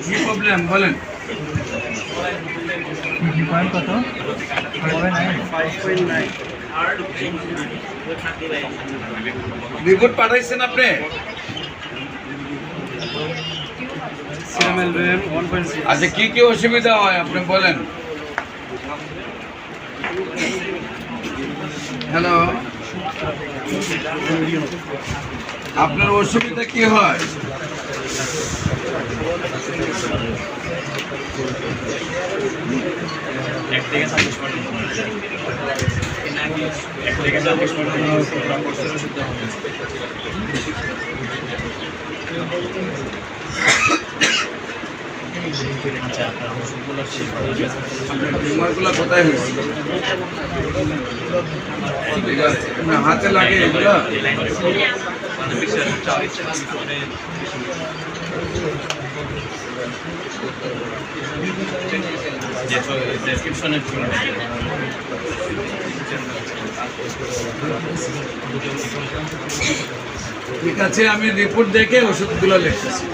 কি প্রবলেম বলেন? কত? 5.9। রিপোর্ট পাঠাইছেন আপনি? আচ্ছা কি কি অসুবিধা হয় আপনি বলেন। হ্যালো, আপনার অসুবিধা কি হয়? কোথায় হয়েছে? হাতে লাগে এগুলো? ঠিক আছে, আমি রিপোর্ট দেখে ওষুধগুলো লিখতেছি।